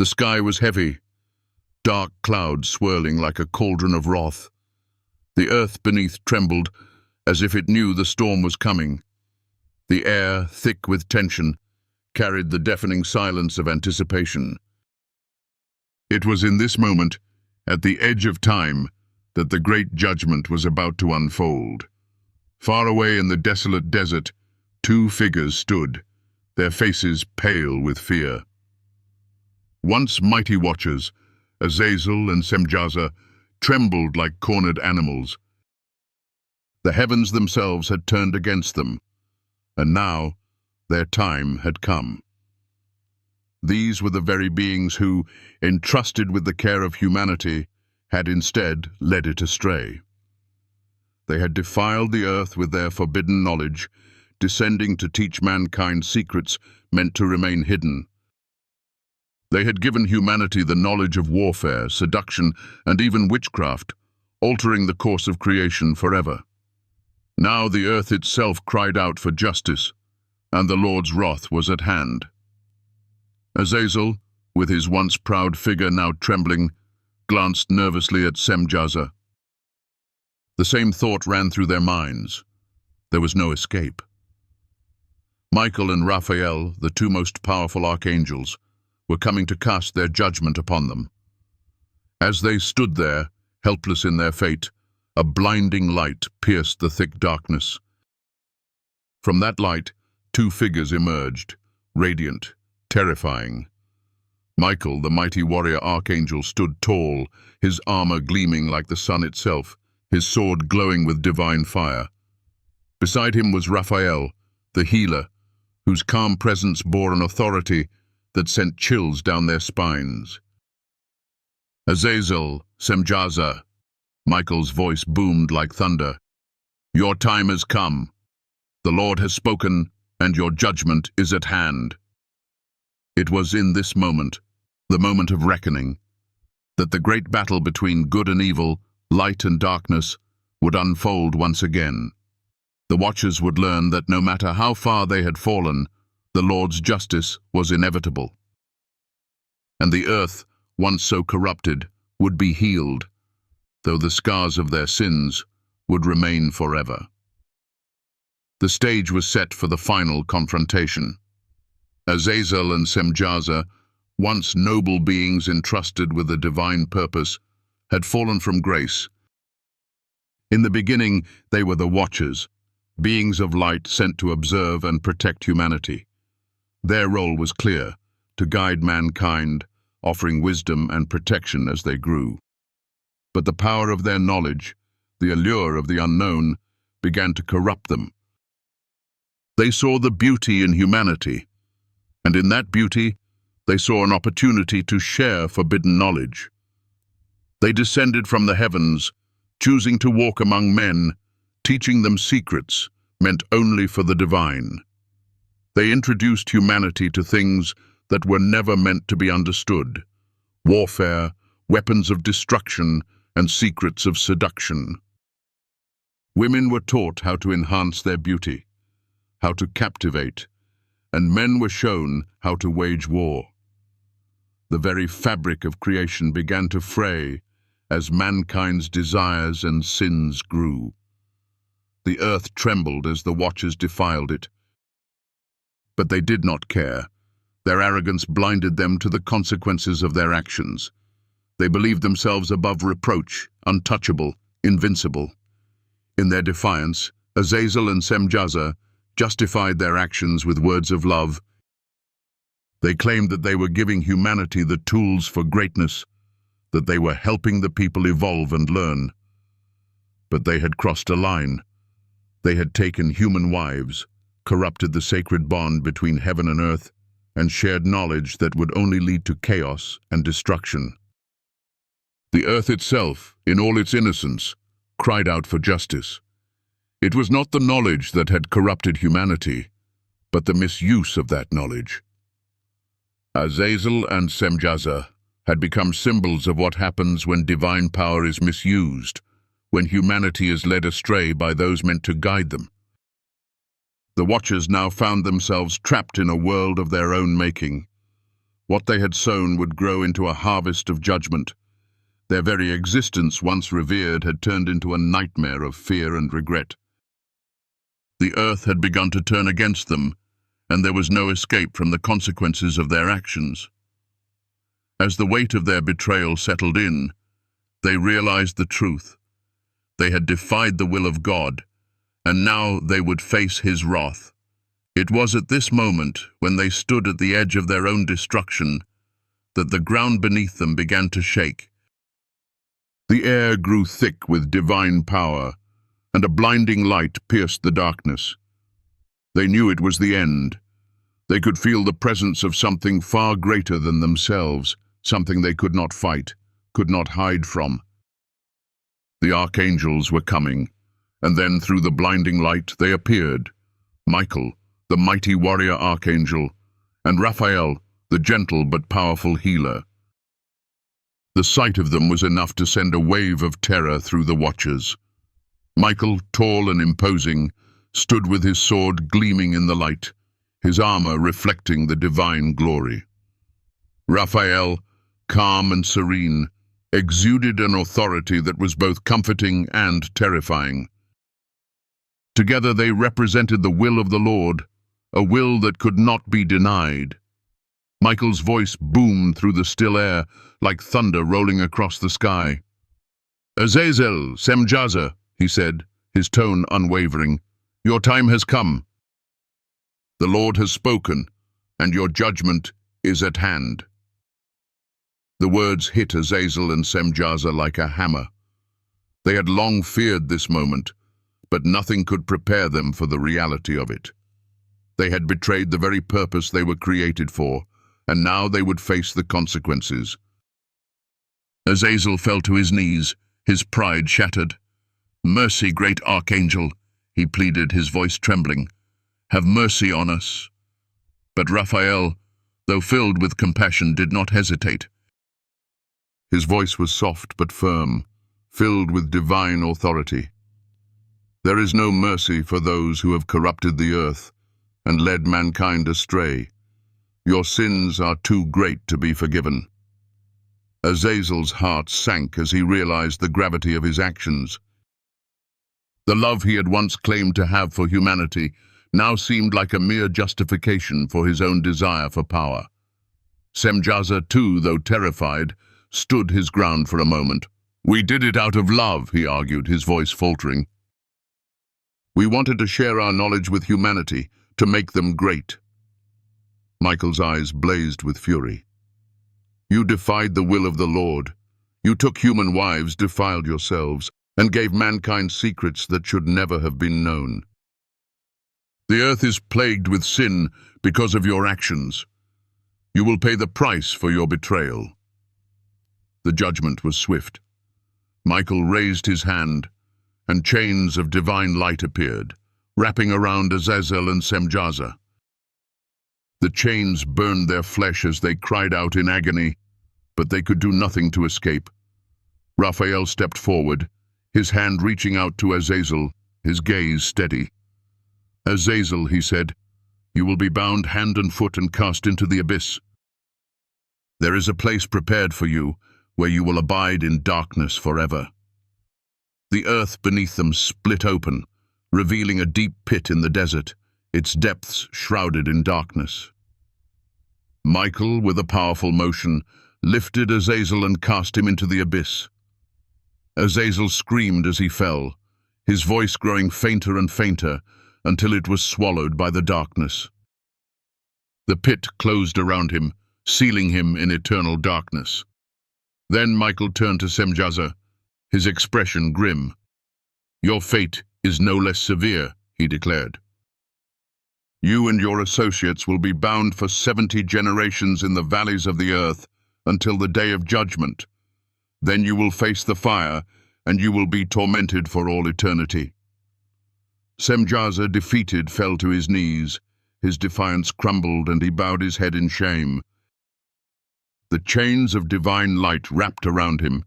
The sky was heavy, dark clouds swirling like a cauldron of wrath. The earth beneath trembled, as if it knew the storm was coming. The air, thick with tension, carried the deafening silence of anticipation. It was in this moment, at the edge of time, that the great judgment was about to unfold. Far away in the desolate desert, two figures stood, their faces pale with fear. Once mighty watchers, Azazel and Semjaza, trembled like cornered animals. The heavens themselves had turned against them, and now their time had come. These were the very beings who, entrusted with the care of humanity, had instead led it astray. They had defiled the earth with their forbidden knowledge, descending to teach mankind secrets meant to remain hidden. They had given humanity the knowledge of warfare, seduction, and even witchcraft, altering the course of creation forever. Now the earth itself cried out for justice, and the Lord's wrath was at hand. Azazel, with his once proud figure now trembling, glanced nervously at Semjaza. The same thought ran through their minds. There was no escape. Michael and Raphael, the two most powerful archangels, were coming to cast their judgment upon them. As they stood there, helpless in their fate, a blinding light pierced the thick darkness. From that light, two figures emerged, radiant, terrifying. Michael, the mighty warrior archangel, stood tall, his armor gleaming like the sun itself, his sword glowing with divine fire. Beside him was Raphael, the healer, whose calm presence bore an authority that sent chills down their spines. Azazel, Semjaza, Michael's voice boomed like thunder. Your time has come. The Lord has spoken, and your judgment is at hand. It was in this moment, the moment of reckoning, that the great battle between good and evil, light and darkness, would unfold once again. The watchers would learn that no matter how far they had fallen, the Lord's justice was inevitable. And the earth, once so corrupted, would be healed, though the scars of their sins would remain forever. The stage was set for the final confrontation. Azazel and Semjaza, once noble beings entrusted with a divine purpose, had fallen from grace. In the beginning, they were the Watchers, beings of light sent to observe and protect humanity. Their role was clear, to guide mankind, offering wisdom and protection as they grew. But the power of their knowledge, the allure of the unknown, began to corrupt them. They saw the beauty in humanity, and in that beauty, they saw an opportunity to share forbidden knowledge. They descended from the heavens, choosing to walk among men, teaching them secrets meant only for the divine. They introduced humanity to things that were never meant to be understood: warfare, weapons of destruction, and secrets of seduction. Women were taught how to enhance their beauty, how to captivate, and men were shown how to wage war. The very fabric of creation began to fray as mankind's desires and sins grew. The earth trembled as the Watchers defiled it. But they did not care. Their arrogance blinded them to the consequences of their actions. They believed themselves above reproach, untouchable, invincible. In their defiance, Azazel and Semjaza justified their actions with words of love. They claimed that they were giving humanity the tools for greatness, that they were helping the people evolve and learn. But they had crossed a line. They had taken human wives, corrupted the sacred bond between heaven and earth, and shared knowledge that would only lead to chaos and destruction. The earth itself, in all its innocence, cried out for justice. It was not the knowledge that had corrupted humanity, but the misuse of that knowledge. Azazel and Semjaza had become symbols of what happens when divine power is misused, when humanity is led astray by those meant to guide them. The Watchers now found themselves trapped in a world of their own making, What they had sown would grow into a harvest of judgment. Their very existence, once revered, had turned into a nightmare of fear and regret. The earth had begun to turn against them, and there was no escape from the consequences of their actions. As the weight of their betrayal settled in, they realized the truth. They had defied the will of God, and now they would face His wrath. It was at this moment, when they stood at the edge of their own destruction, that the ground beneath them began to shake. The air grew thick with divine power, and a blinding light pierced the darkness. They knew it was the end. They could feel the presence of something far greater than themselves, something they could not fight, could not hide from. The archangels were coming, and then through the blinding light they appeared. Michael, the mighty warrior archangel, and Raphael, the gentle but powerful healer. The sight of them was enough to send a wave of terror through the watchers. Michael, tall and imposing, stood with his sword gleaming in the light, his armor reflecting the divine glory. Raphael, calm and serene, exuded an authority that was both comforting and terrifying. Together they represented the will of the Lord, a will that could not be denied. Michael's voice boomed through the still air like thunder rolling across the sky. "Azazel, Semjaza," he said, his tone unwavering, "your time has come. The Lord has spoken, and your judgment is at hand." The words hit Azazel and Semjaza like a hammer. They had long feared this moment, but nothing could prepare them for the reality of it. They had betrayed the very purpose they were created for, and now they would face the consequences. Azazel fell to his knees, his pride shattered. "Mercy, great archangel," he pleaded, his voice trembling. "Have mercy on us." But Raphael, though filled with compassion, did not hesitate. His voice was soft but firm, filled with divine authority. "There is no mercy for those who have corrupted the earth and led mankind astray. Your sins are too great to be forgiven." Azazel's heart sank as he realized the gravity of his actions. The love he had once claimed to have for humanity now seemed like a mere justification for his own desire for power. Semjaza, too, though terrified, stood his ground for a moment. "We did it out of love," he argued, his voice faltering. "We wanted to share our knowledge with humanity, to make them great." Michael's eyes blazed with fury. "You defied the will of the Lord. You took human wives, defiled yourselves, and gave mankind secrets that should never have been known. The earth is plagued with sin because of your actions. You will pay the price for your betrayal." The judgment was swift. Michael raised his hand, and chains of divine light appeared, wrapping around Azazel and Semjaza. The chains burned their flesh as they cried out in agony, but they could do nothing to escape. Raphael stepped forward, his hand reaching out to Azazel, his gaze steady. "Azazel," he said, "you will be bound hand and foot and cast into the abyss. There is a place prepared for you, where you will abide in darkness forever." The earth beneath them split open, revealing a deep pit in the desert, its depths shrouded in darkness. Michael, with a powerful motion, lifted Azazel and cast him into the abyss. Azazel screamed as he fell, his voice growing fainter and fainter until it was swallowed by the darkness. The pit closed around him, sealing him in eternal darkness. Then Michael turned to Semjaza, his expression grim. "Your fate is no less severe," he declared. "You and your associates will be bound for 70 generations in the valleys of the earth until the day of judgment. Then you will face the fire, and you will be tormented for all eternity." Semjaza, defeated, fell to his knees. His defiance crumbled, and he bowed his head in shame. The chains of divine light wrapped around him,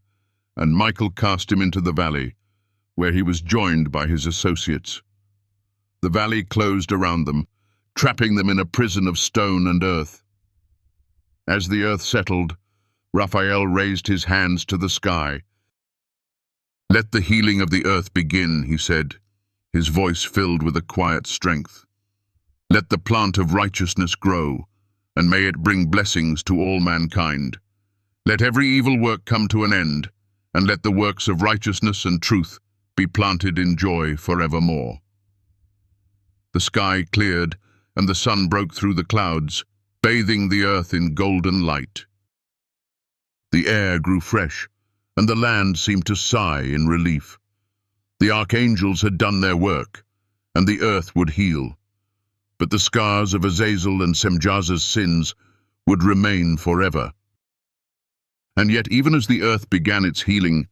and Michael cast him into the valley, where he was joined by his associates. The valley closed around them, trapping them in a prison of stone and earth. As the earth settled, Raphael raised his hands to the sky. "Let the healing of the earth begin," he said, his voice filled with a quiet strength. "Let the plant of righteousness grow, and may it bring blessings to all mankind. Let every evil work come to an end, and let the works of righteousness and truth be planted in joy forevermore." The sky cleared, and the sun broke through the clouds, bathing the earth in golden light. The air grew fresh, and the land seemed to sigh in relief. The archangels had done their work, and the earth would heal. But the scars of Azazel and Semjaza's sins would remain forever. And yet, even as the earth began its healing,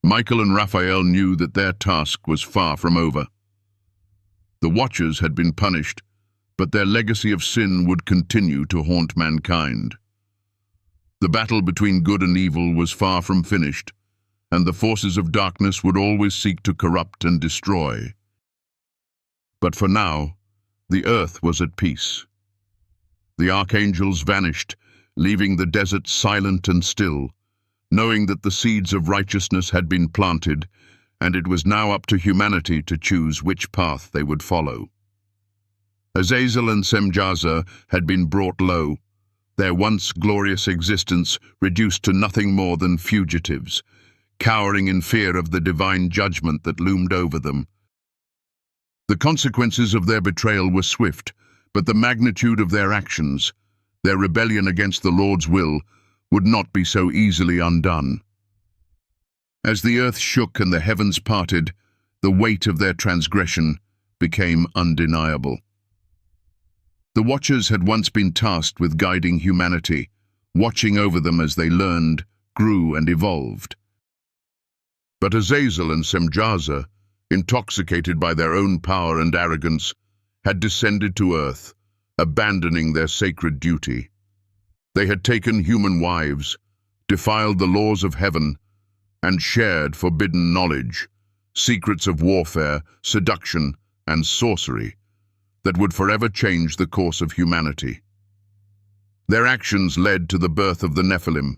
Michael and Raphael knew that their task was far from over. The Watchers had been punished, but their legacy of sin would continue to haunt mankind. The battle between good and evil was far from finished, and the forces of darkness would always seek to corrupt and destroy. But for now, the earth was at peace. The archangels vanished, leaving the desert silent and still, knowing that the seeds of righteousness had been planted, and it was now up to humanity to choose which path they would follow. Azazel and Semjaza had been brought low, their once glorious existence reduced to nothing more than fugitives, cowering in fear of the divine judgment that loomed over them. The consequences of their betrayal were swift, but the magnitude of their actions, their rebellion against the Lord's will, would not be so easily undone. As the earth shook and the heavens parted, the weight of their transgression became undeniable. The Watchers had once been tasked with guiding humanity, watching over them as they learned, grew, and evolved. But Azazel and Semjaza, intoxicated by their own power and arrogance, had descended to earth, abandoning their sacred duty. They had taken human wives, defiled the laws of heaven, and shared forbidden knowledge, secrets of warfare, seduction, and sorcery that would forever change the course of humanity. Their actions led to the birth of the Nephilim,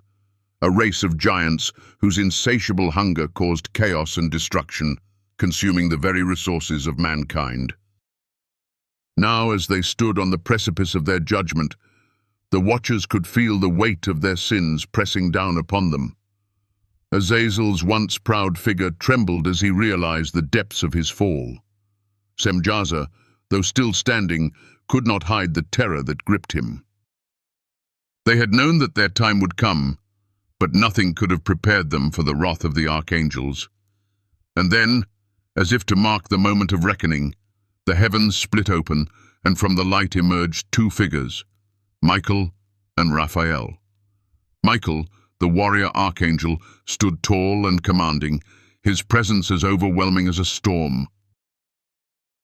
a race of giants whose insatiable hunger caused chaos and destruction, consuming the very resources of mankind. Now, as they stood on the precipice of their judgment, the Watchers could feel the weight of their sins pressing down upon them. Azazel's once proud figure trembled as he realized the depths of his fall. Semjaza, though still standing, could not hide the terror that gripped him. They had known that their time would come, but nothing could have prepared them for the wrath of the archangels. And then, as if to mark the moment of reckoning, the heavens split open, and from the light emerged two figures, Michael and Raphael. Michael, the warrior archangel, stood tall and commanding, his presence as overwhelming as a storm.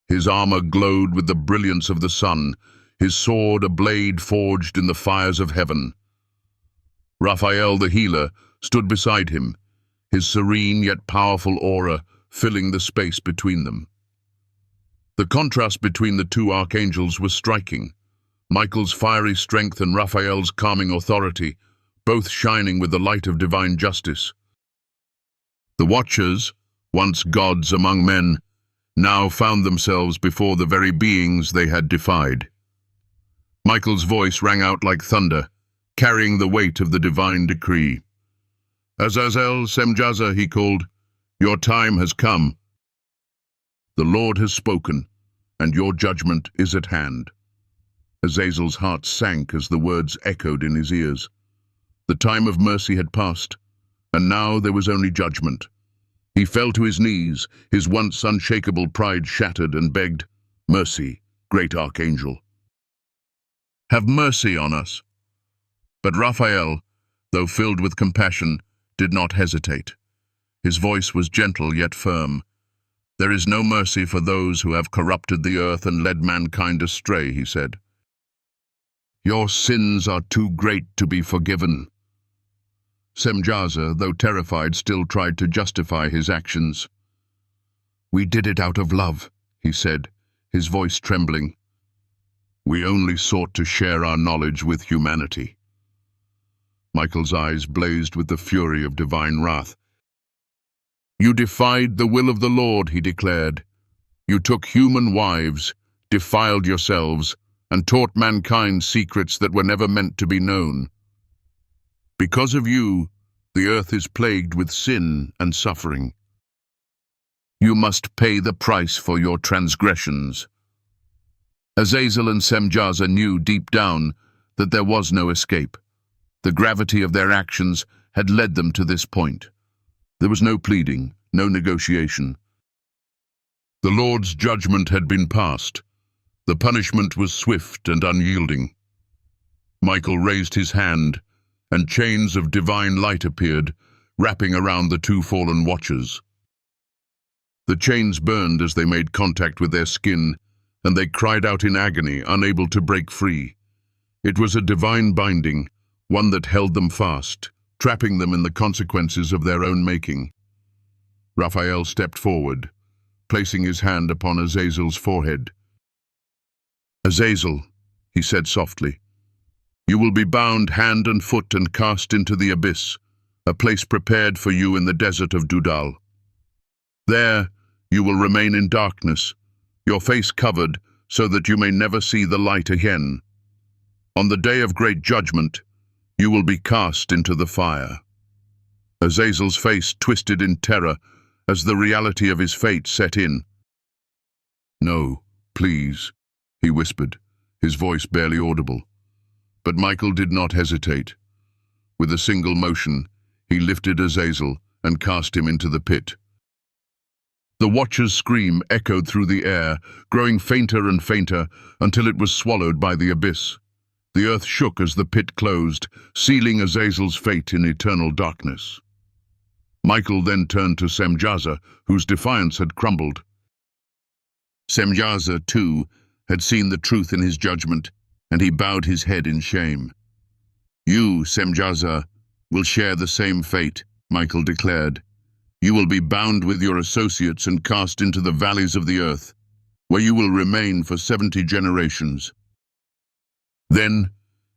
His armor glowed with the brilliance of the sun, his sword a blade forged in the fires of heaven. Raphael, the healer, stood beside him, his serene yet powerful aura filling the space between them. The contrast between the two archangels was striking, Michael's fiery strength and Raphael's calming authority, both shining with the light of divine justice. The Watchers, once gods among men, now found themselves before the very beings they had defied. Michael's voice rang out like thunder, carrying the weight of the divine decree. "Azazel, Semjaza," he called, "your time has come. The Lord has spoken, and your judgment is at hand." Azazel's heart sank as the words echoed in his ears. The time of mercy had passed, and now there was only judgment. He fell to his knees, his once unshakable pride shattered, and begged, "Mercy, great archangel. Have mercy on us." But Raphael, though filled with compassion, did not hesitate. His voice was gentle yet firm. "There is no mercy for those who have corrupted the earth and led mankind astray," he said. "Your sins are too great to be forgiven." Semjaza, though terrified, still tried to justify his actions. "We did it out of love," he said, his voice trembling. "We only sought to share our knowledge with humanity." Michael's eyes blazed with the fury of divine wrath. "You defied the will of the Lord," he declared. "You took human wives, defiled yourselves, and taught mankind secrets that were never meant to be known. Because of you, the earth is plagued with sin and suffering. You must pay the price for your transgressions." Azazel and Semjaza knew deep down that there was no escape. The gravity of their actions had led them to this point. There was no pleading, no negotiation. The Lord's judgment had been passed. The punishment was swift and unyielding. Michael raised his hand, and chains of divine light appeared, wrapping around the two fallen watchers. The chains burned as they made contact with their skin, and they cried out in agony, unable to break free. It was a divine binding, one that held them fast, trapping them in the consequences of their own making. Raphael stepped forward, placing his hand upon Azazel's forehead. "Azazel," he said softly, "you will be bound hand and foot and cast into the abyss, a place prepared for you in the desert of Dudal. There you will remain in darkness, your face covered so that you may never see the light again. On the day of great judgment, you will be cast into the fire." Azazel's face twisted in terror as the reality of his fate set in. "No, please," he whispered, his voice barely audible. But Michael did not hesitate. With a single motion, he lifted Azazel and cast him into the pit. The watcher's scream echoed through the air, growing fainter and fainter until it was swallowed by the abyss. The earth shook as the pit closed, sealing Azazel's fate in eternal darkness. Michael then turned to Semjaza, whose defiance had crumbled. Semjaza, too, had seen the truth in his judgment, and he bowed his head in shame. "You, Semjaza, will share the same fate," Michael declared. "You will be bound with your associates and cast into the valleys of the earth, where you will remain for 70 generations. Then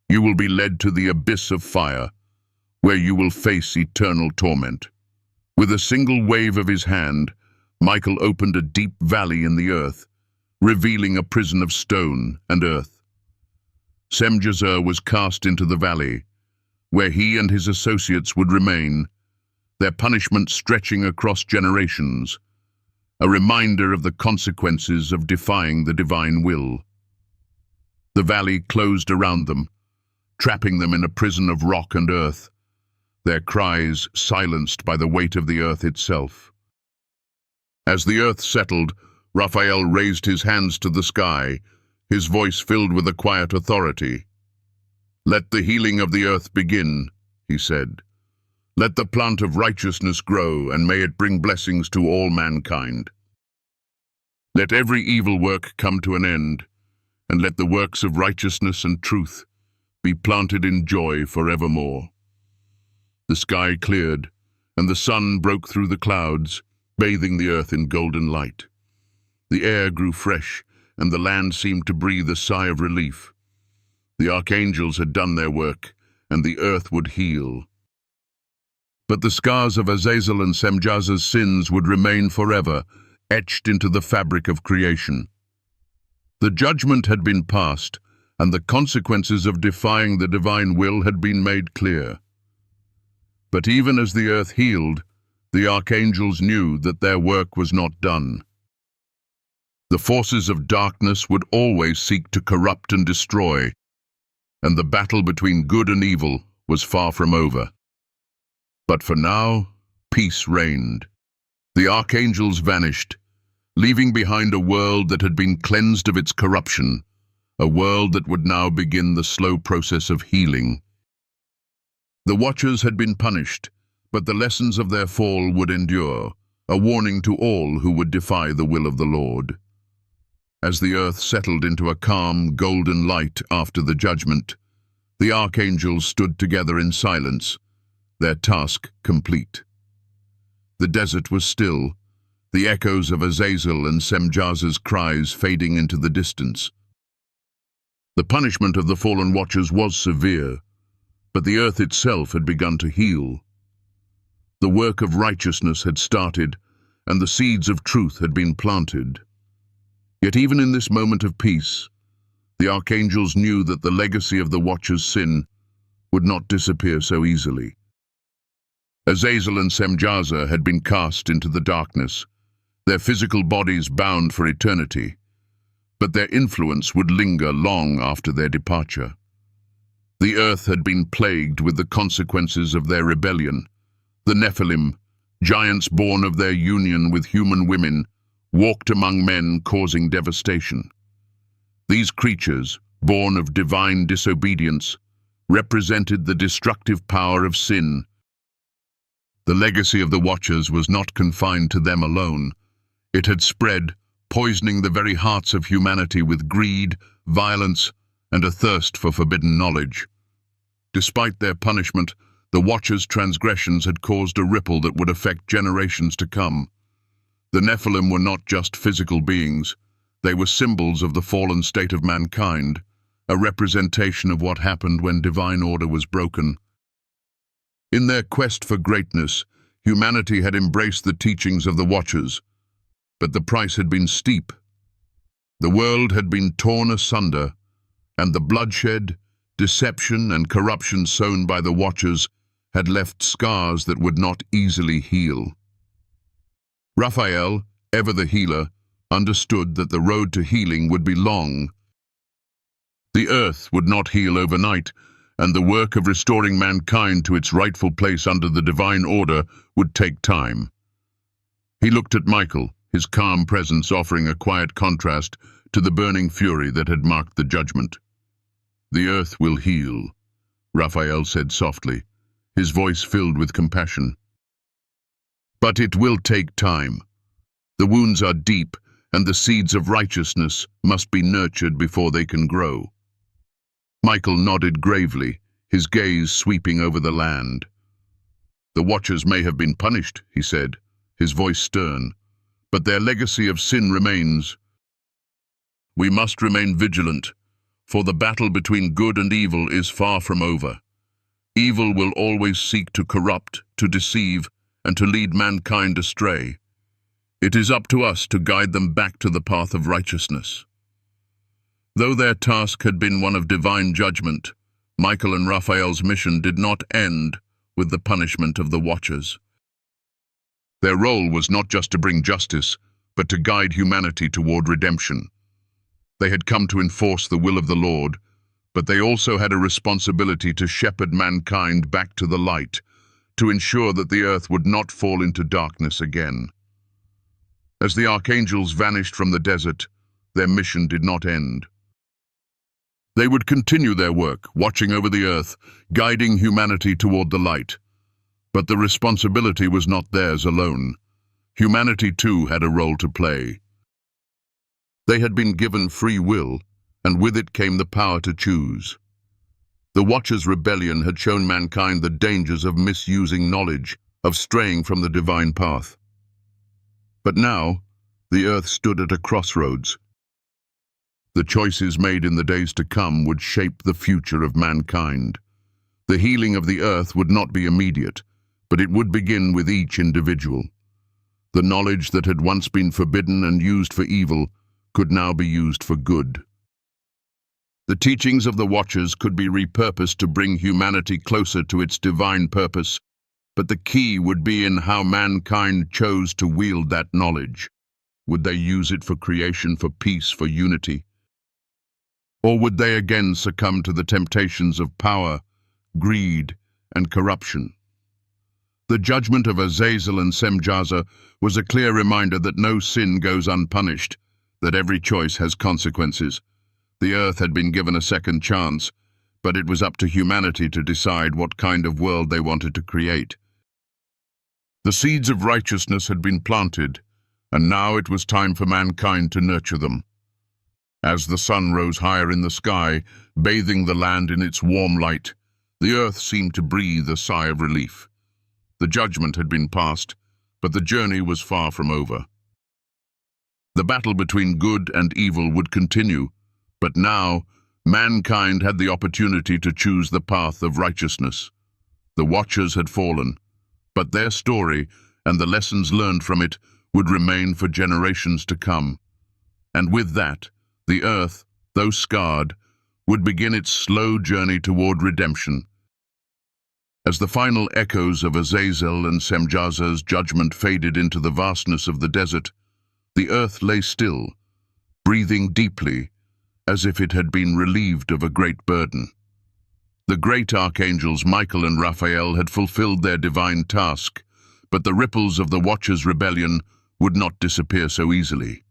you will be led to the abyss of fire, where you will face eternal torment." With a single wave of his hand, Michael opened a deep valley in the earth, revealing a prison of stone and earth. Semjaza was cast into the valley, where he and his associates would remain, their punishment stretching across generations, a reminder of the consequences of defying the divine will. The valley closed around them, trapping them in a prison of rock and earth, their cries silenced by the weight of the earth itself. As the earth settled, Raphael raised his hands to the sky, his voice filled with a quiet authority. "Let the healing of the earth begin," he said. "Let the plant of righteousness grow, and may it bring blessings to all mankind. Let every evil work come to an end, and let the works of righteousness and truth be planted in joy forevermore." The sky cleared, and the sun broke through the clouds, bathing the earth in golden light. The air grew fresh, and the land seemed to breathe a sigh of relief. The archangels had done their work, and the earth would heal. But the scars of Azazel and Semjaza's sins would remain forever, etched into the fabric of creation. The judgment had been passed, and the consequences of defying the divine will had been made clear. But even as the earth healed, the archangels knew that their work was not done. The forces of darkness would always seek to corrupt and destroy, and the battle between good and evil was far from over. But for now, peace reigned. The archangels vanished, leaving behind a world that had been cleansed of its corruption, a world that would now begin the slow process of healing. The Watchers had been punished, but the lessons of their fall would endure, a warning to all who would defy the will of the Lord. As the earth settled into a calm, golden light after the judgment, the archangels stood together in silence, their task complete. The desert was still, the echoes of Azazel and Semjaza's cries fading into the distance. The punishment of the fallen Watchers was severe, but the earth itself had begun to heal. The work of righteousness had started, and the seeds of truth had been planted. Yet even in this moment of peace, the archangels knew that the legacy of the Watcher's sin would not disappear so easily. Azazel and Semjaza had been cast into the darkness, their physical bodies bound for eternity, but their influence would linger long after their departure. The earth had been plagued with the consequences of their rebellion. The Nephilim, giants born of their union with human women, walked among men, causing devastation. These creatures, born of divine disobedience, represented the destructive power of sin. The legacy of the Watchers was not confined to them alone. It had spread, poisoning the very hearts of humanity with greed, violence, and a thirst for forbidden knowledge. Despite their punishment, the Watchers' transgressions had caused a ripple that would affect generations to come. The Nephilim were not just physical beings. They were symbols of the fallen state of mankind, a representation of what happened when divine order was broken. In their quest for greatness, humanity had embraced the teachings of the Watchers, but the price had been steep. The world had been torn asunder, and the bloodshed, deception, and corruption sown by the Watchers had left scars that would not easily heal. Raphael, ever the healer, understood that the road to healing would be long. The earth would not heal overnight, and the work of restoring mankind to its rightful place under the divine order would take time. He looked at Michael, his calm presence offering a quiet contrast to the burning fury that had marked the judgment. "The earth will heal," Raphael said softly, his voice filled with compassion. "But it will take time. The wounds are deep, and the seeds of righteousness must be nurtured before they can grow." Michael nodded gravely, his gaze sweeping over the land. "The Watchers may have been punished," he said, his voice stern, "but their legacy of sin remains. We must remain vigilant, for the battle between good and evil is far from over. Evil will always seek to corrupt, to deceive, and to lead mankind astray. It is up to us to guide them back to the path of righteousness." Though their task had been one of divine judgment, Michael and Raphael's mission did not end with the punishment of the Watchers. Their role was not just to bring justice, but to guide humanity toward redemption. They had come to enforce the will of the Lord, but they also had a responsibility to shepherd mankind back to the light, to ensure that the earth would not fall into darkness again. As the archangels vanished from the desert, their mission did not end. They would continue their work, watching over the earth, guiding humanity toward the light. But the responsibility was not theirs alone. Humanity too had a role to play. They had been given free will, and with it came the power to choose. The Watchers' rebellion had shown mankind the dangers of misusing knowledge, of straying from the divine path. But now, the earth stood at a crossroads. The choices made in the days to come would shape the future of mankind. The healing of the earth would not be immediate, but it would begin with each individual. The knowledge that had once been forbidden and used for evil could now be used for good. The teachings of the Watchers could be repurposed to bring humanity closer to its divine purpose, but the key would be in how mankind chose to wield that knowledge. Would they use it for creation, for peace, for unity? Or would they again succumb to the temptations of power, greed, and corruption? The judgment of Azazel and Semjaza was a clear reminder that no sin goes unpunished, that every choice has consequences. The earth had been given a second chance, but it was up to humanity to decide what kind of world they wanted to create. The seeds of righteousness had been planted, and now it was time for mankind to nurture them. As the sun rose higher in the sky, bathing the land in its warm light, the earth seemed to breathe a sigh of relief. The judgment had been passed, but the journey was far from over. The battle between good and evil would continue, but now Mankind had the opportunity to choose the path of righteousness. The Watchers had fallen, but their story and the lessons learned from it would remain for generations to come. And with that, the earth, though scarred, would begin its slow journey toward redemption. As the final echoes of Azazel and Semjaza's judgment faded into the vastness of the desert, the earth lay still, breathing deeply, as if it had been relieved of a great burden. The great Archangels Michael and Raphael had fulfilled their divine task, but the ripples of the Watchers' rebellion would not disappear so easily.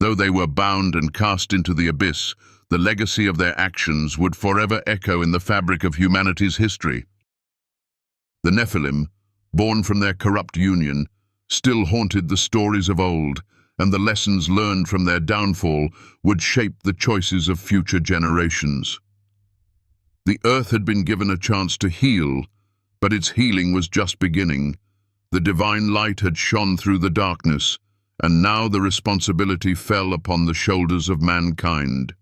Though they were bound and cast into the abyss, the legacy of their actions would forever echo in the fabric of humanity's history. The Nephilim, born from their corrupt union, still haunted the stories of old, and the lessons learned from their downfall would shape the choices of future generations. The earth had been given a chance to heal, but its healing was just beginning. The divine light had shone through the darkness, and now the responsibility fell upon the shoulders of mankind.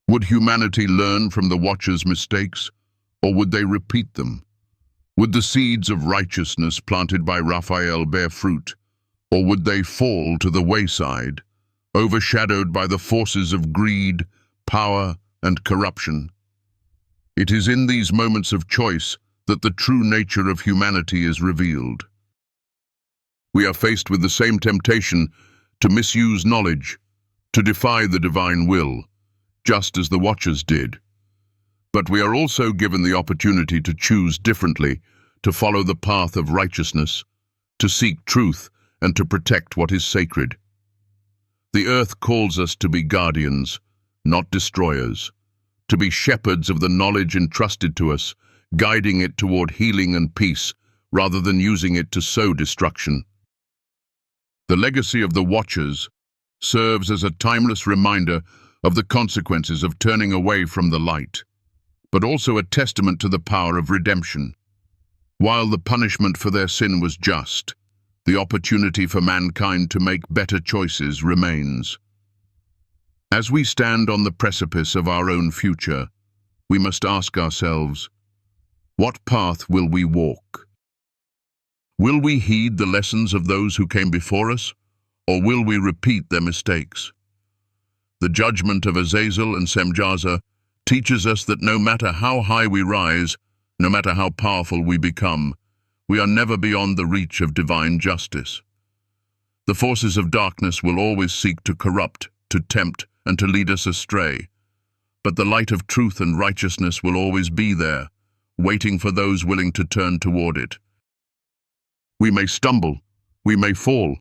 Would humanity learn from the Watchers' mistakes, or would they repeat them? Would the seeds of righteousness planted by Raphael bear fruit, or would they fall to the wayside, overshadowed by the forces of greed, power, and corruption? It is in these moments of choice that the true nature of humanity is revealed. We are faced with the same temptation to misuse knowledge, to defy the divine will, just as the Watchers did. But we are also given the opportunity to choose differently, to follow the path of righteousness, to seek truth, and to protect what is sacred. The earth calls us to be guardians, not destroyers, to be shepherds of the knowledge entrusted to us, guiding it toward healing and peace, rather than using it to sow destruction. The legacy of the Watchers serves as a timeless reminder of the consequences of turning away from the light, but also a testament to the power of redemption. While the punishment for their sin was just, the opportunity for mankind to make better choices remains. As we stand on the precipice of our own future, we must ask ourselves, what path will we walk? Will we heed the lessons of those who came before us, or will we repeat their mistakes? The judgment of Azazel and Semjaza teaches us that no matter how high we rise, no matter how powerful we become, we are never beyond the reach of divine justice. The forces of darkness will always seek to corrupt, to tempt, and to lead us astray. But the light of truth and righteousness will always be there, waiting for those willing to turn toward it. We may stumble, we may fall,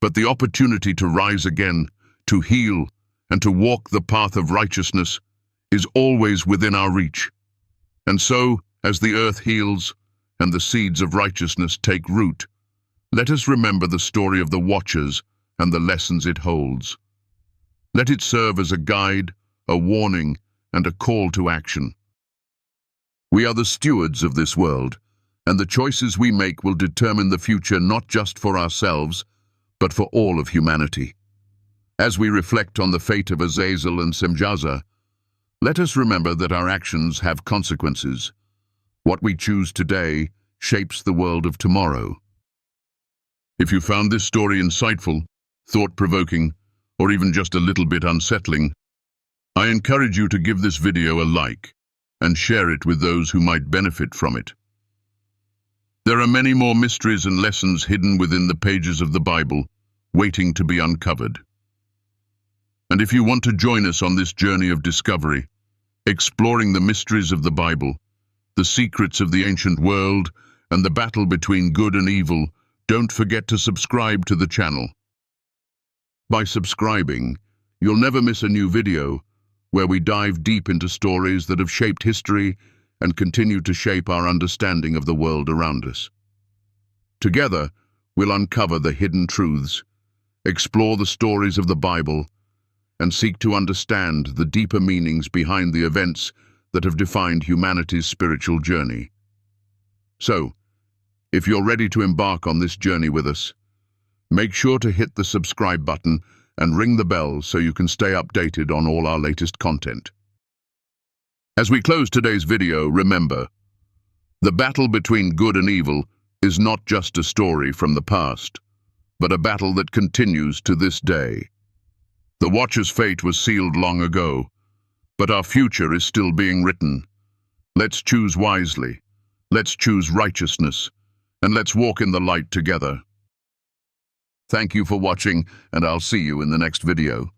but the opportunity to rise again, to heal, and to walk the path of righteousness is always within our reach. And so, as the earth heals and the seeds of righteousness take root, let us remember the story of the Watchers and the lessons it holds. Let it serve as a guide, a warning, and a call to action. We are the stewards of this world, and the choices we make will determine the future not just for ourselves, but for all of humanity. As we reflect on the fate of Azazel and Semjaza, let us remember that our actions have consequences. What we choose today shapes the world of tomorrow. If you found this story insightful, thought-provoking, or even just a little bit unsettling, I encourage you to give this video a like and share it with those who might benefit from it. There are many more mysteries and lessons hidden within the pages of the Bible, waiting to be uncovered. And if you want to join us on this journey of discovery, exploring the mysteries of the Bible, the secrets of the ancient world, and the battle between good and evil, don't forget to subscribe to the channel. By subscribing, you'll never miss a new video where we dive deep into stories that have shaped history and continue to shape our understanding of the world around us. Together, we'll uncover the hidden truths, explore the stories of the Bible, and seek to understand the deeper meanings behind the events that have defined humanity's spiritual journey. So, if you're ready to embark on this journey with us, make sure to hit the subscribe button and ring the bell so you can stay updated on all our latest content. As we close today's video, remember, the battle between good and evil is not just a story from the past, but a battle that continues to this day. The Watcher's fate was sealed long ago, but our future is still being written. Let's choose wisely, let's choose righteousness, and let's walk in the light together. Thank you for watching, and I'll see you in the next video.